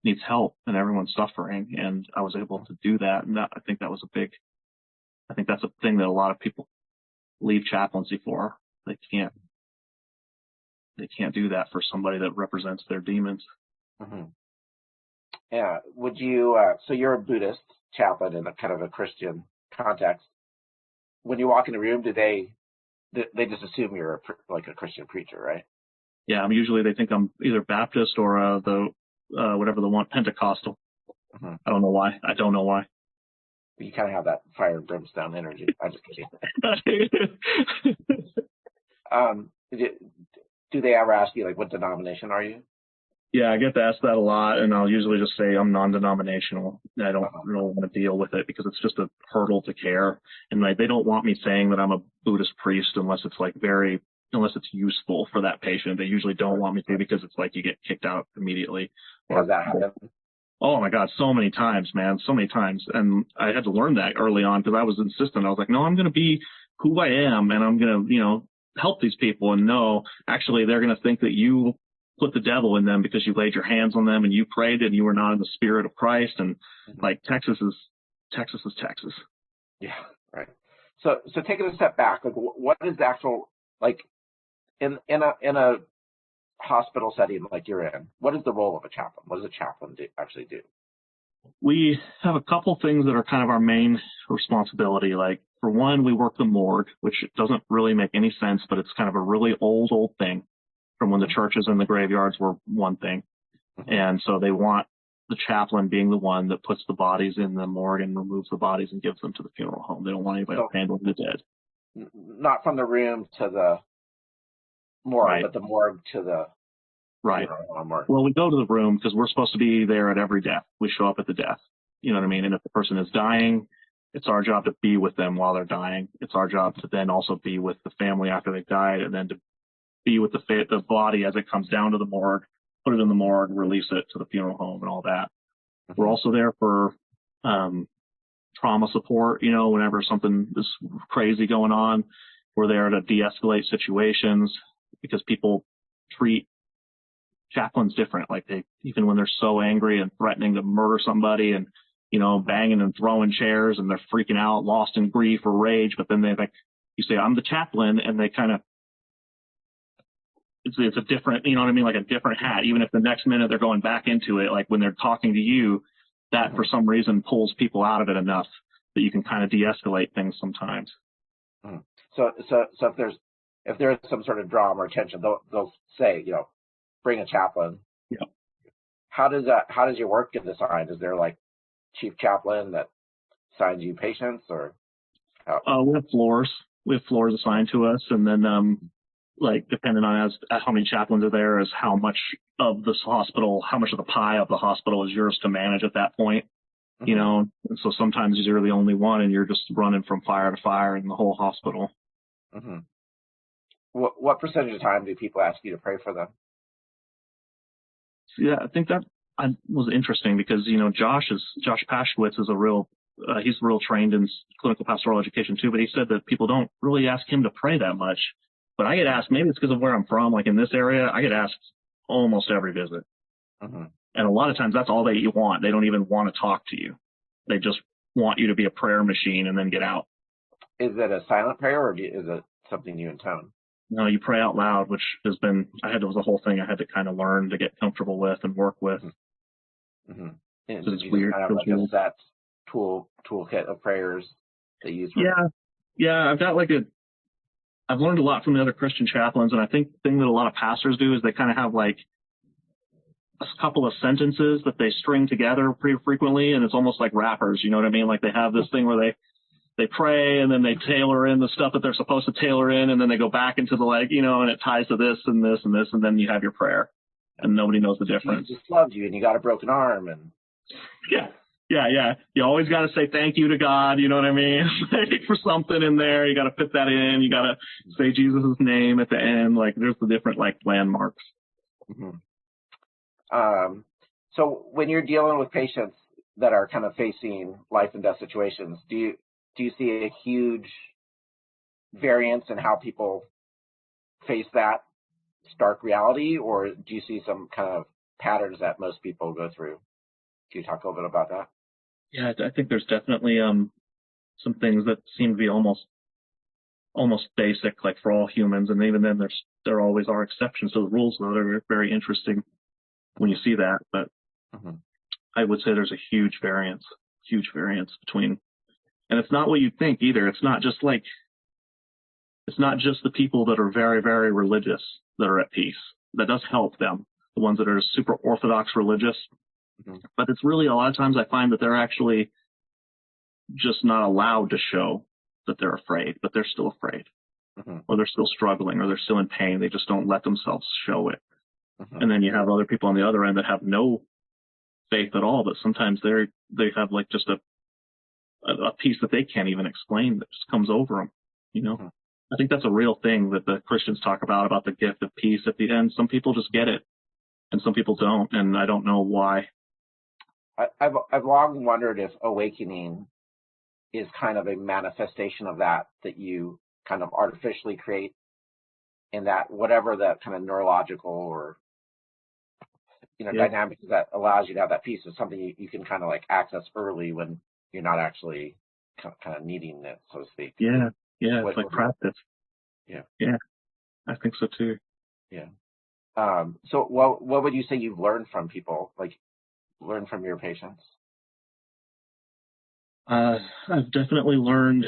B: needs help and everyone's suffering. And I was able to do that. And I think that's a thing that a lot of people leave chaplaincy for. They can't do that for somebody that represents their demons.
A: Yeah. Would you, so you're a Buddhist chaplain in a kind of a Christian context. When you walk in a room, do they just assume you're like a Christian preacher, right?
B: Yeah, they think I'm either Baptist or whatever the one, Pentecostal. I don't know why.
A: You kind of have that fire and brimstone energy. I'm just kidding. Do they ever ask you, like, what denomination are you?
B: Yeah, I get to ask that a lot, and I'll usually just say I'm non-denominational. I don't really want to deal with it because it's just a hurdle to care. And they don't want me saying that I'm a Buddhist priest unless it's useful for that patient. They usually don't want me to, because it's like you get kicked out immediately.
A: Has that happened?
B: Oh my God, so many times, man, so many times. And I had to learn that early on, because I was insistent. I was like, no, I'm going to be who I am, and I'm going to, help these people. And no, actually, they're going to think that you put the devil in them because you laid your hands on them and you prayed and you were not in the spirit of Christ. And like Texas is Texas.
A: Yeah, right. So taking a step back, like, what is the actual, like, in a hospital setting like you're in, what is the role of a chaplain? What does a chaplain actually do?
B: We have a couple things that are kind of our main responsibility. Like, for one, we work the morgue, which doesn't really make any sense, but it's kind of a really old thing from when the churches and the graveyards were one thing. And so they want the chaplain being the one that puts the bodies in the morgue and removes the bodies and gives them to the funeral home. They don't want anybody else handling the dead.
A: Not from the room to the morgue,
B: Right.
A: but the morgue to the
B: Right.
A: funeral home. Or,
B: Well, we go to the room because we're supposed to be there at every death. We show up at the death. You know what I mean? And if the person is dying, it's our job to be with them while they're dying. It's our job to then also be with the family after they've died, and then to be with the body as it comes down to the morgue, put it in the morgue, release it to the funeral home and all that.
A: mm-hmm.
B: We're also there for trauma support, you know, whenever something is crazy going on. We're there to de-escalate situations because people treat chaplains different. Like even when they're so angry and threatening to murder somebody and, you know, banging and throwing chairs and they're freaking out, lost in grief or rage, but then you say, I'm the chaplain, and they kind of, it's a different, you know what I mean? Like a different hat. Even if the next minute they're going back into it, like when they're talking to you, that mm-hmm. for some reason pulls people out of it enough that you can kind of de-escalate things sometimes.
A: Mm-hmm. So if there's some sort of drama or tension, they'll say, you know, bring a chaplain.
B: Yeah.
A: How does your work get assigned? Is there like chief chaplain that assigns you patients, or how?
B: We have floors. We have floors assigned to us, and then like depending on how many chaplains are there, is how much of this hospital, how much of the pie of the hospital is yours to manage at that point. Mm-hmm. You know, and so sometimes you're the only one, and you're just running from fire to fire in the whole hospital.
A: Mm-hmm. What percentage of the time do people ask you to pray for them?
B: Yeah, I think that was interesting because, you know, Josh Pashkowitz is he's real trained in clinical pastoral education too, but he said that people don't really ask him to pray that much. But I get asked, maybe it's because of where I'm from, like in this area, I get asked almost every visit. Mm-hmm. And a lot of times that's all that you want. They don't even want to talk to you. They just want you to be a prayer machine and then get out.
A: Is it a silent prayer, or is it something you intone?
B: No, you pray out loud, which was a whole thing I had to kind of learn to get comfortable with and work with.
A: Mm-hmm. And
B: it's weird.
A: Kind of like a set toolkit of prayers that you use.
B: Yeah. I've learned a lot from the other Christian chaplains, and I think the thing that a lot of pastors do is they kind of have like a couple of sentences that they string together pretty frequently, and it's almost like rappers, you know what I mean? Like they have this thing where they pray and then they tailor in the stuff that they're supposed to tailor in, and then they go back into the, like, you know, and it ties to this and this and this, and then you have your prayer, and nobody knows the difference.
A: Jesus loved you, and you got a broken arm, and
B: yeah. You always got to say thank you to God. You know what I mean? For something in there, you got to put that in. You got to say Jesus' name at the end. Like there's the different like landmarks.
A: Mm-hmm. So when you're dealing with patients that are kind of facing life and death situations, do you see a huge variance in how people face that stark reality, or do you see some kind of patterns that most people go through? Can you talk a little bit about that?
B: Yeah, I think there's definitely some things that seem to be almost basic, like for all humans, and even then there always are exceptions to the rules, though. They're very interesting when you see that, but mm-hmm. I would say there's a huge variance between, and it's not what you think either. It's not just the people that are very, very religious that are at peace. That does help them, the ones that are super orthodox religious. Mm-hmm. But it's really, a lot of times I find that they're actually just not allowed to show that they're afraid, but they're still afraid. Mm-hmm. Or they're still struggling, or they're still in pain. They just don't let themselves show it. Mm-hmm. And then you have other people on the other end that have no faith at all, but sometimes they have like just a peace that they can't even explain that just comes over them, you know? Mm-hmm. I think that's a real thing that the Christians talk about the gift of peace at the end. Some people just get it, and some people don't, and I don't know why.
A: I've long wondered if awakening is kind of a manifestation of that you kind of artificially create, in that whatever that kind of neurological or, you know, dynamic that allows you to have that peace is something you can kind of like access early when you're not actually kind of needing it, so to speak.
B: Yeah, it's like practice. Yeah, I think so too.
A: Yeah. So what would you say you've learned from people, like learned from your patients?
B: I've definitely learned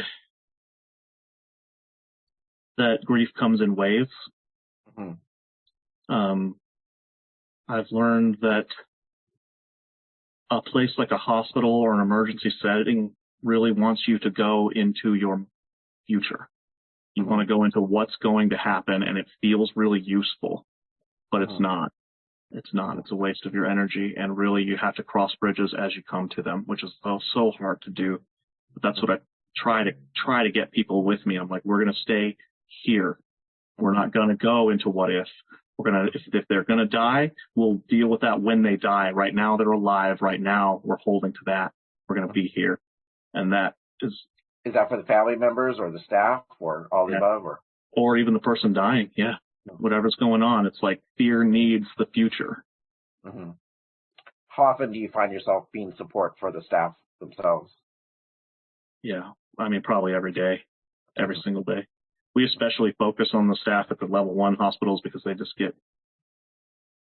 B: that grief comes in waves. Mm-hmm. I've learned that a place like a hospital or an emergency setting really wants you to go into your future. You want to go into what's going to happen, and it feels really useful, but it's not. It's not. It's a waste of your energy, and really you have to cross bridges as you come to them, which is so hard to do. But that's what I try to get people with me. I'm like, we're going to stay here. We're not going to go into what if. We're going to, if they're going to die, we'll deal with that when they die. Right now they're alive. Right now we're holding to that. We're going to be here. And that is
A: that for the family members or the staff or all the above,
B: or even the person dying? Yeah. Whatever's going on. It's like fear needs the future.
A: Mm-hmm. How often do you find yourself being support for the staff themselves?
B: Yeah. I mean, probably every day, every single day. We especially focus on the staff at the level 1 hospitals because they just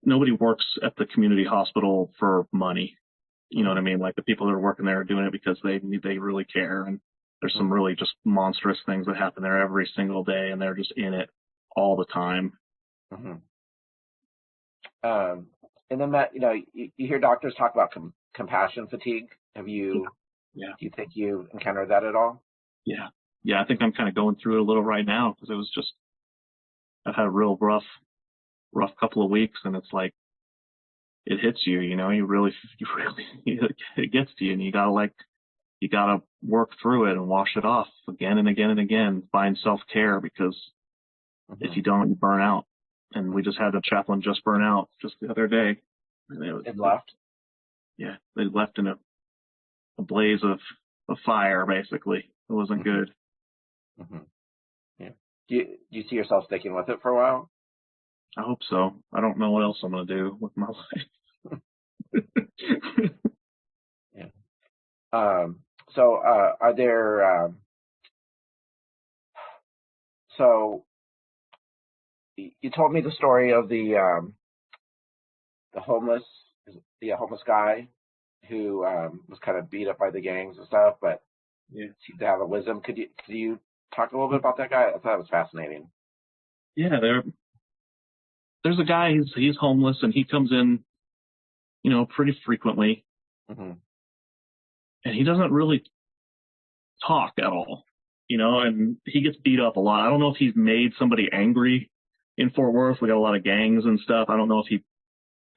B: nobody works at the community hospital for money. You know what I mean? Like the people that are working there are doing it because they really care. And there's some really just monstrous things that happen there every single day, and they're just in it all the time.
A: Mm-hmm. And then Matt, you hear doctors talk about compassion fatigue. Have you? Yeah. Do you think you encountered that at all?
B: Yeah. Yeah, I think I'm kind of going through it a little right now because I've had a real rough couple of weeks, and it's like it hits you, you really it gets to you, and you gotta work through it and wash it off again and again and again. Find self-care because if you don't, you burn out. And we just had a chaplain just burn out just the other day.
A: And left?
B: Yeah, they left in a blaze of fire, basically. It wasn't good.
A: Mm-hmm. Yeah. Do you see yourself sticking with it for a while?
B: I hope so. I don't know what else I'm going to do with my life.
A: Yeah. So are there? So you told me the story of the homeless guy who was kind of beat up by the gangs and stuff, but seemed to have a wisdom. Could you talk a little bit about that guy? I thought it was fascinating.
B: Yeah, there's a guy. He's homeless, and he comes in, pretty frequently, and he doesn't really talk at all, and he gets beat up a lot. I don't know if he's made somebody angry in Fort Worth. We got a lot of gangs and stuff. I don't know if he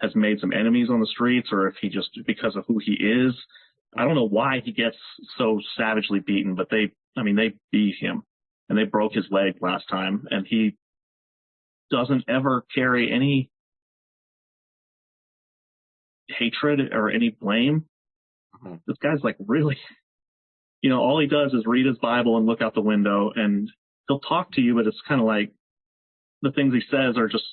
B: has made some enemies on the streets or if he just, because of who he is. I don't know why he gets so savagely beaten, but they beat him, and they broke his leg last time, and he doesn't ever carry any hatred or any blame. This guy's like really, all he does is read his Bible and look out the window, and he'll talk to you, but it's kind of like the things he says are just,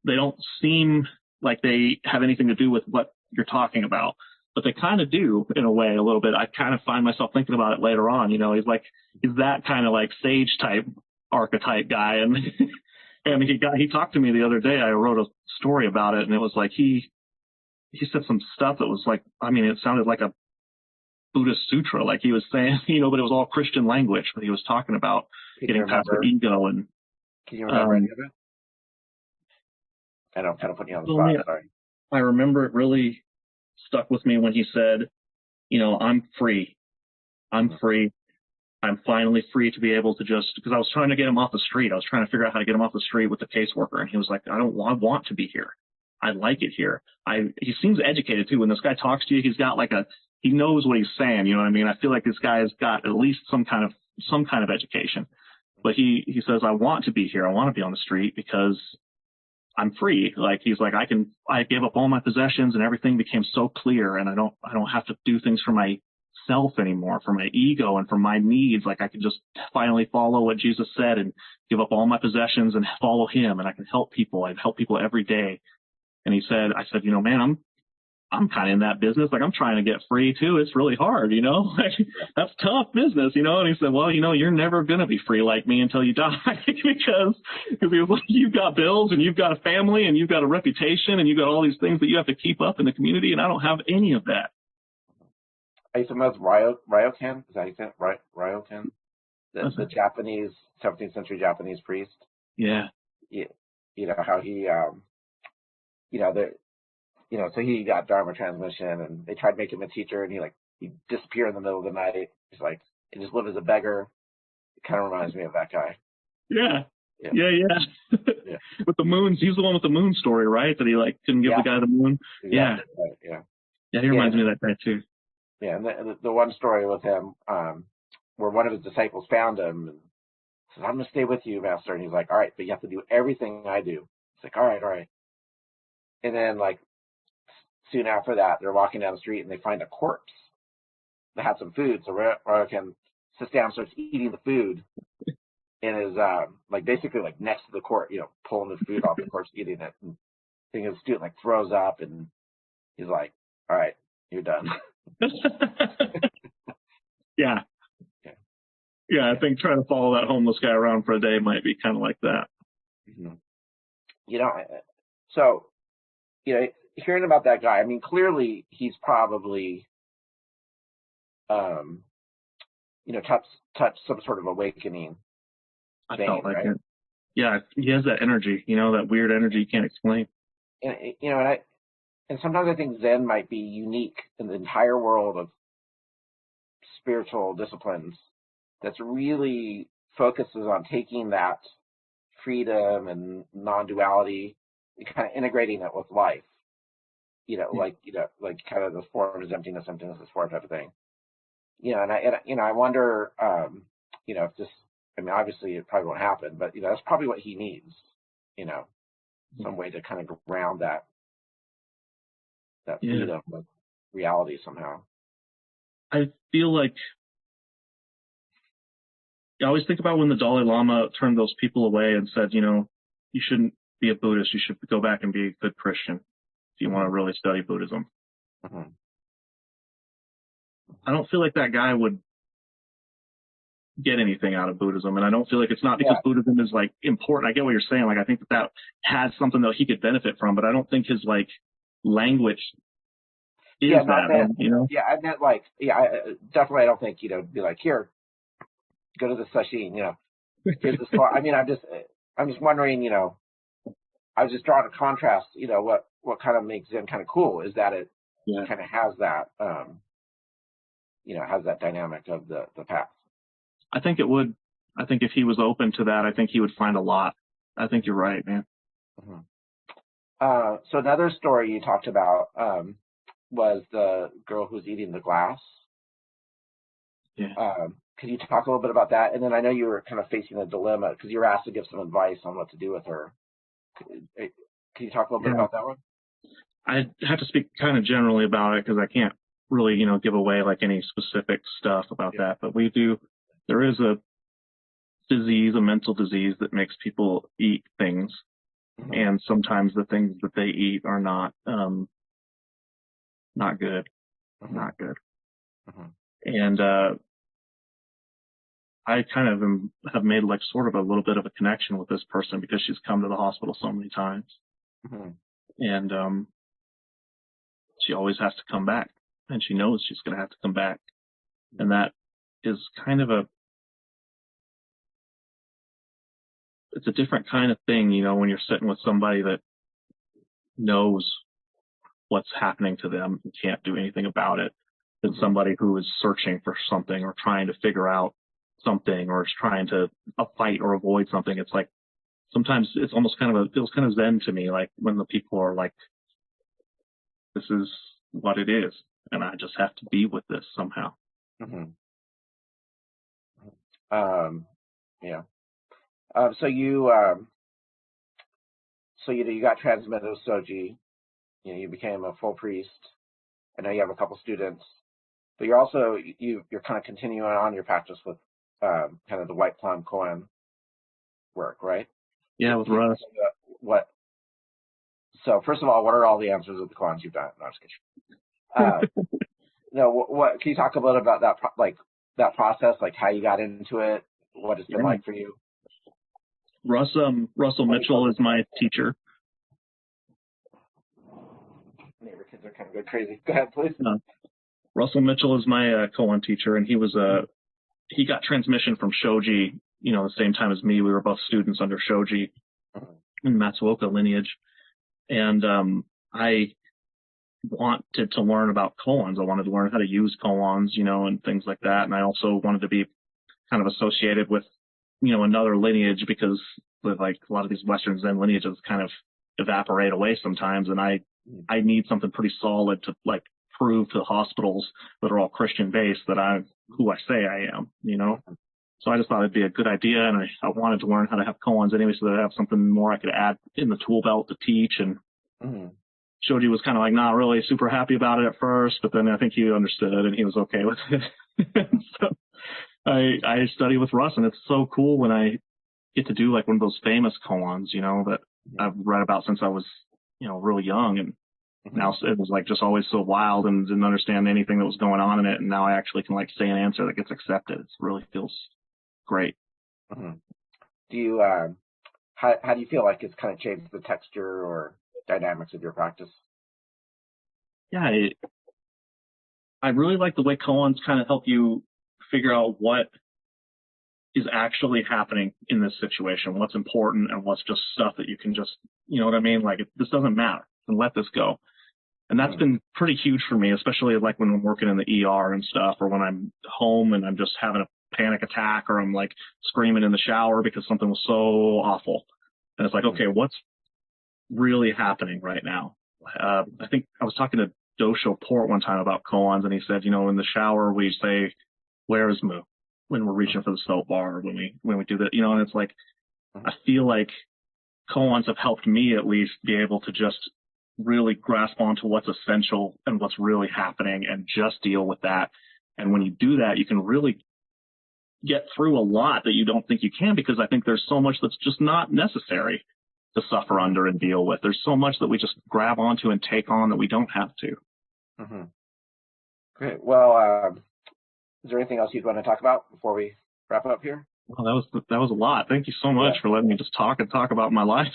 B: they don't seem like they have anything to do with what you're talking about, but they kind of do in a way a little bit. I kind of find myself thinking about it later on. He's that kind of like sage type archetype guy. And and he talked to me the other day. I wrote a story about it, and it was like he said some stuff that was like, it sounded like a Buddhist sutra, like he was saying, but it was all Christian language, but he was talking about getting past the ego. And
A: can you remember any of it? I know I'm kind of putting you on the spot.
B: Yeah.
A: Sorry.
B: I remember it really stuck with me when he said, I'm free. I'm free. I'm finally free to be able to because I was trying to get him off the street. I was trying to figure out how to get him off the street with the caseworker. And he was like, I want to be here. I like it here. He seems educated too. When this guy talks to you, he's got he knows what he's saying. You know what I mean? I feel like this guy has got at least some kind of education, but he says, I want to be here. I want to be on the street because I'm free. Like he's like, I gave up all my possessions and everything became so clear, and I don't have to do things for myself anymore, for my ego and for my needs. Like I can just finally follow what Jesus said and give up all my possessions and follow him, and I can help people. I help people every day. And I said, man, I'm kind of in that business. Like I'm trying to get free too. It's really hard, like, that's tough business, And he said, well, you're never going to be free like me until you die because he was like, you've got bills and you've got a family and you've got a reputation and you've got all these things that you have to keep up in the community. And I don't have any of that.
A: Are you familiar with Ryokan? Is that how you say it? Ryokan? The Japanese, 17th century Japanese priest.
B: Yeah.
A: How he, so he got Dharma Transmission, and they tried to make him a teacher, and he disappeared in the middle of the night. He's like, he just lived as a beggar. It kind of reminds me of that guy.
B: Yeah.
A: Yeah.
B: Yeah. With the moons, he's the one with the moon story, right? That he couldn't give the guy the moon.
A: Exactly.
B: Yeah.
A: Right. Yeah.
B: Yeah, he reminds me of that guy too.
A: Yeah, and the one story with him, where one of his disciples found him and says, "I'm going to stay with you, Master." And he's like, "All right, but you have to do everything I do." It's like, "All right." And then soon after that, they're walking down the street and they find a corpse that had some food. So Roshi sits down, starts eating the food, and is basically next to the corpse, pulling the food off the corpse, eating it. And I think his student throws up, and he's like, "All right, you're done."
B: Yeah. Yeah, I think trying to follow that homeless guy around for a day might be kind of like that.
A: Mm-hmm. So, hearing about that guy, I mean, clearly he's probably, touched some sort of awakening.
B: I felt like it. Yeah, he has that energy, that weird energy you can't explain.
A: And sometimes I think Zen might be unique in the entire world of spiritual disciplines that's really focuses on taking that freedom and non-duality and kind of integrating it with life. Kind of the form is emptiness is form type of thing. And I wonder, if this, I mean, obviously it probably won't happen, but that's probably what he needs. Some way to kind of ground that freedom with reality somehow.
B: I feel like I always think about when the Dalai Lama turned those people away and said, you shouldn't be a Buddhist. You should go back and be a good Christian if you want to really study Buddhism.
A: Mm-hmm.
B: I don't feel like that guy would get anything out of Buddhism. And I don't feel like it's not because Buddhism is important. I get what you're saying. I think that has something that he could benefit from, but I don't think his language is that.
A: Yeah, I meant definitely I don't think, be here, go to the session, here's this I mean, I'm just wondering, I was just drawing a contrast, what kind of makes Zen kind of cool is that it kind of has that, has that dynamic of the path.
B: I think it would. I think if he was open to that, I think he would find a lot. I think you're right, man.
A: Mm-hmm. So another story you talked about was the girl who's eating the glass.
B: Yeah.
A: Could you talk a little bit about that? And then I know you were kind of facing a dilemma because you were asked to give some advice on what to do with her. Can you talk a little bit about that one?
B: I have to speak kind of generally about it because I can't really, give away any specific stuff about that. But there is a disease, a mental disease that makes people eat things. Mm-hmm. And sometimes the things that they eat are not good. Mm-hmm. Not good. Mm-hmm. And I kind of have made sort of a little bit of a connection with this person because she's come to the hospital so many times. Mm-hmm. And she always has to come back, and she knows she's going to have to come back. Mm-hmm. And that is kind of it's a different kind of thing, when you're sitting with somebody that knows what's happening to them and can't do anything about it, than mm-hmm. somebody who is searching for something or trying to figure out something or is trying to fight or avoid something. It's sometimes it's almost it feels kind of Zen to me, when the people are this is what it is, and I just have to be with this somehow.
A: Mm-hmm. Yeah. So you got transmitted with Shoji. You became a full priest. I know you have a couple students, but you're also you're kind of continuing on your practice with kind of the White Plum koan work, right?
B: Yeah, with Russ.
A: What? So first of all, what are all the answers of the koans you've done? No, I'm just kidding. What can you talk a little about that? That process, how you got into it, what it's been like for you.
B: Russell Mitchell is my teacher.
A: Neighbor kids are kind of going crazy. Go ahead, please.
B: Russell Mitchell is my koan teacher, and he got transmission from Shoji, the same time as me. We were both students under Shoji in Matsuoka lineage. And I wanted to learn about koans. I wanted to learn how to use koans, and things like that. And I also wanted to be kind of associated with, another lineage, because with like a lot of these Western Zen lineages kind of evaporate away sometimes. And I need something pretty solid to like prove to the hospitals that are all Christian based that I'm who I say I am, So I just thought it'd be a good idea, and I wanted to learn how to have koans anyway, so that I have something more I could add in the tool belt to teach. And Shoji was kind of like not really super happy about it at first, but then I think he understood and he was okay with it. So I study with Russ, and it's so cool when I get to do like one of those famous koans, that I've read about since I was, really young. And now it was like just always so wild and didn't understand anything that was going on in it. And now I actually can like say an answer that gets accepted. It really feels great.
A: Do you, how do you feel like it's kind of changed the texture or dynamics of your practice?
B: Yeah, I really like the way koans kind of help you figure out what is actually happening in this situation, what's important and what's just stuff that you can just, you know what I mean? Like, this doesn't matter, and let this go. And that's been pretty huge for me, especially like when I'm working in the ER and stuff, or when I'm home and I'm just having a panic attack, or I'm like screaming in the shower because something was so awful. And it's like, okay, what's really happening right now? I think I was talking to Dosho Port one time about koans, and he said, in the shower we say, "Where is Mu?" when we're reaching for the soap bar, when we do that, and it's like, I feel like koans have helped me at least be able to just really grasp onto what's essential and what's really happening and just deal with that. And when you do that, you can really get through a lot that you don't think you can, because I think there's so much that's just not necessary to suffer under and deal with. There's so much that we just grab onto and take on that we don't have to.
A: Great. Well, is there anything else you'd want to talk about before we wrap up here?
B: Well, that was a lot. Thank you so much for letting me just talk about my life.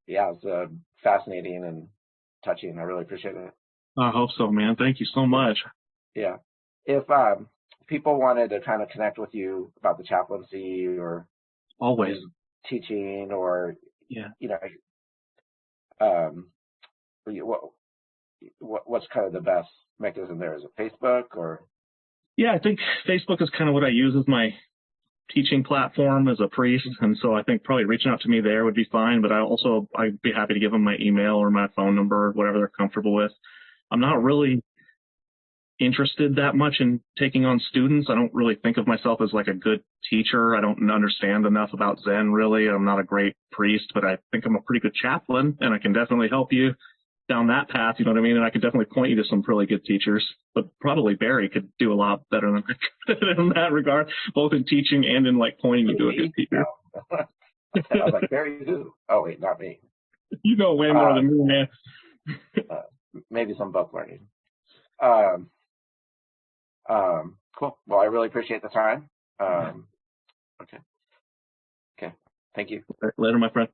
A: Yeah, it's fascinating and touching. I really appreciate it.
B: I hope so, man. Thank you so much.
A: Yeah. If people wanted to kind of connect with you about the chaplaincy or
B: always
A: teaching, or what's kind of the best mechanism there? Is it Facebook or? Yeah,
B: I think Facebook is kind of what I use as my teaching platform as a priest, and so I think probably reaching out to me there would be fine. But I'd be happy to give them my email or my phone number, whatever they're comfortable with. I'm not really interested that much in taking on students. I don't really think of myself as like a good teacher. I don't understand enough about Zen, really. I'm not a great priest, but I think I'm a pretty good chaplain, and I can definitely help you down that path, you know what I mean? And I could definitely point you to some really good teachers, but probably Barry could do a lot better than I could in that regard, both in teaching and in like pointing you to a good teacher.
A: I was like, Barry who? Oh, wait, not me.
B: You know way more than me, man.
A: Maybe some book learning. Cool. Well, I really appreciate the time. Okay. Thank you.
B: Later, my friend.